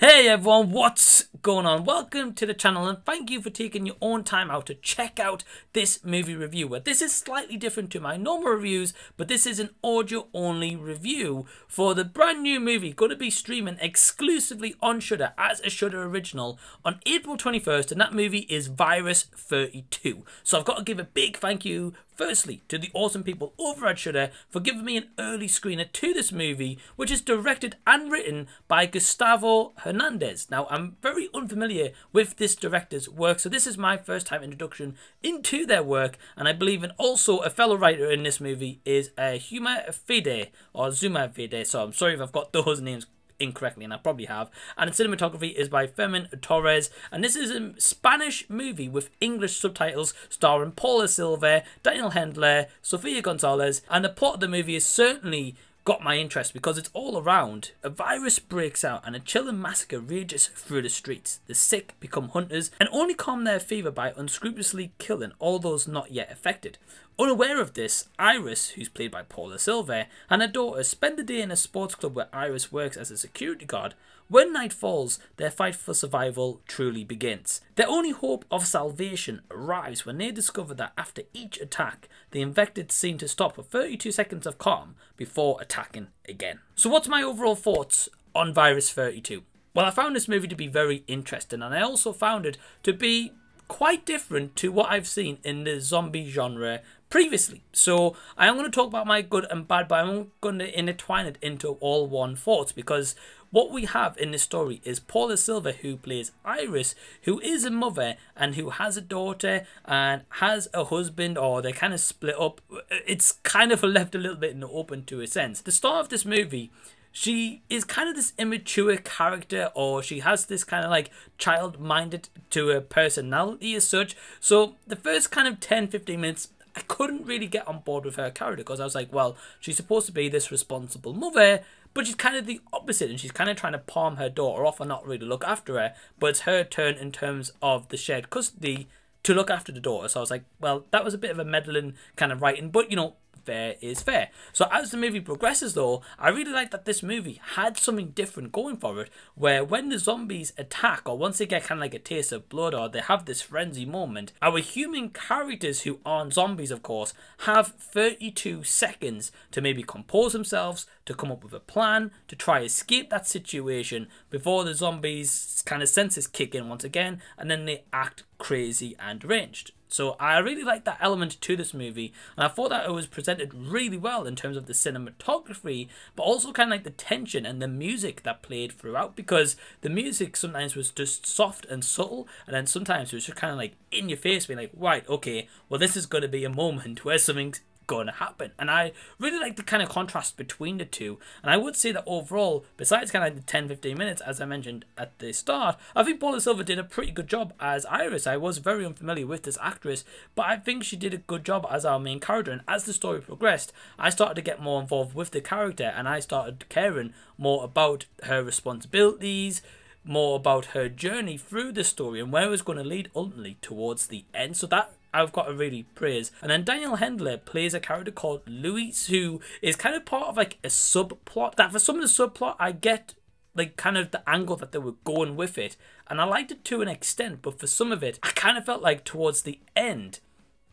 Hey everyone, what's going on? Welcome to the channel and thank you for taking your own time out to check out this movie review. Well, this is slightly different to my normal reviews, but this is an audio only review for the brand new movie going to be streaming exclusively on Shudder as a Shudder original on April 21st, and that movie is Virus 32. So I've got to give a big thank you firstly to the awesome people over at Shudder for giving me an early screener to this movie, which is directed and written by Gustavo Hernandez. Now, I'm very unfamiliar with this director's work, so this is my first time introduction into their work, and I believe also a fellow writer in this movie is Zuma Fede, so I'm sorry if I've got those names incorrectly, and I probably have. And the cinematography is by Fermin Torres, and this is a Spanish movie with English subtitles starring Paula, Silva, Daniel Hendler, Sofia Gonzalez, and the plot of the movie has certainly got my interest because it's all around. A virus breaks out and a chilling massacre rages through the streets. The sick become hunters and only calm their fever by unscrupulously killing all those not yet affected. Unaware of this, Iris, who's played by Paula Silva, and her daughter spend the day in a sports club where Iris works as a security guard. When night falls, their fight for survival truly begins. Their only hope of salvation arrives when they discover that after each attack, the infected seem to stop for 32 seconds of calm before attacking again. So what's my overall thoughts on Virus 32? Well, I found this movie to be very interesting, and I also found it to be quite different to what I've seen in the zombie genre previously. So I am going to talk about my good and bad, but I'm going to intertwine it into all one thoughts, because what we have in this story is Paula Silva, who plays Iris, who is a mother and who has a daughter and has a husband, or they kind of split up. It's kind of left a little bit in the open to a sense. The start of this movie, she is kind of this immature character, or she has this kind of like child-minded to her personality as such. So the first kind of 10-15 minutes, I couldn't really get on board with her character, because I was like, well, she's supposed to be this responsible mother, but she's kind of the opposite, and she's kind of trying to palm her daughter off and not really look after her. But it's her turn in terms of the shared custody to look after the daughter. So I was like, well, that was a bit of a meddling kind of writing, but you know, fair is fair. So as the movie progresses though, I really like that this movie had something different going for it, where when the zombies attack, or once they get kind of like a taste of blood, or they have this frenzy moment, our human characters, who aren't zombies of course, have 32 seconds to maybe compose themselves, to come up with a plan, to try escape that situation before the zombies kind of senses kick in once again, and then they act crazy and deranged. So I really like that element to this movie, and I thought that it was presented really well in terms of the cinematography, but also kind of like the tension and the music that played throughout, because the music sometimes was just soft and subtle, and then sometimes it was just kind of like in your face, being like, right, okay, well this is going to be a moment where something's going to happen. And I really like the kind of contrast between the two, and I would say that overall, besides kind of like the 10-15 minutes as I mentioned at the start, I think Paula Silva did a pretty good job as Iris. I was very unfamiliar with this actress, but I think she did a good job as our main character, and as the story progressed, I started to get more involved with the character, and I started caring more about her responsibilities, more about her journey through the story, and where it was going to lead ultimately towards the end. So that I've got to really praise. And then Daniel Hendler plays a character called Luis, who is kind of part of like a subplot. That for some of the subplot, I get like kind of the angle that they were going with it, and I liked it to an extent, but for some of it, I kind of felt like towards the end,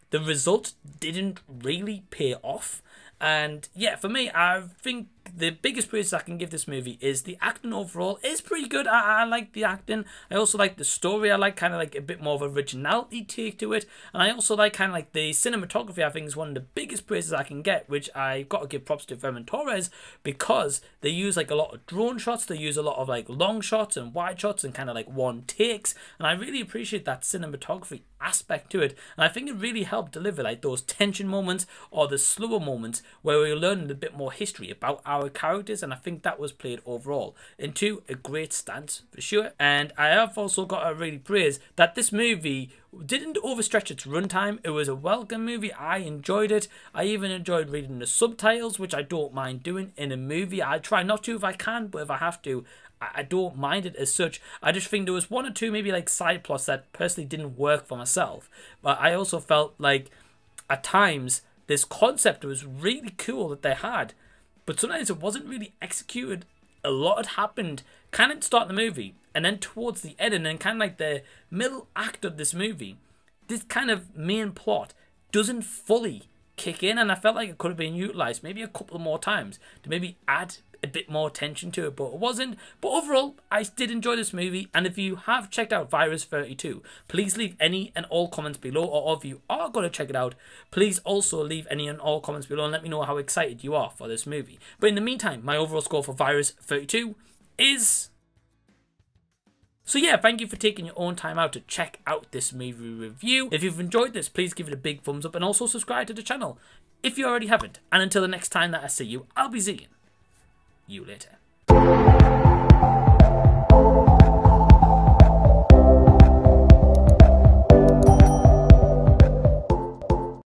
the result didn't really pay off. And yeah, for me, I think the biggest praise I can give this movie is the acting overall is pretty good. I like the acting. I also like the story. I like kind of like a bit more of originality take to it. And I also like kind of like the cinematography. I think is one of the biggest praises I can get, which I got to give props to Fermin Torres, because they use like a lot of drone shots. They use a lot of like long shots and wide shots and kind of like one takes. And I really appreciate that cinematography aspect to it. And I think it really helped deliver like those tension moments, or the slower moments where we learn a bit more history about our characters, and I think that was played overall into a great stance for sure. And I have also got to really praise that this movie didn't overstretch its runtime. It was a welcome movie. I enjoyed it. I even enjoyed reading the subtitles, which I don't mind doing in a movie. I try not to if I can, but if I have to, I don't mind it as such. I just think there was one or two maybe like side plots that personally didn't work for myself, but I also felt like at times this concept was really cool that they had, but sometimes it wasn't really executed a lot had happened kind of at the start of the movie, and then towards the end, and then kind of like the middle act of this movie, this kind of main plot doesn't fully kick in, and I felt like it could have been utilised maybe a couple more times to maybe add a bit more attention to it, but it wasn't. But overall, I did enjoy this movie, and if you have checked out Virus 32, please leave any and all comments below, or if you are going to check it out, please also leave any and all comments below and let me know how excited you are for this movie. But in the meantime, my overall score for Virus 32 is... So yeah, thank you for taking your own time out to check out this movie review. If you've enjoyed this, please give it a big thumbs up and also subscribe to the channel if you already haven't. And until the next time that I see you, I'll be seeing you later.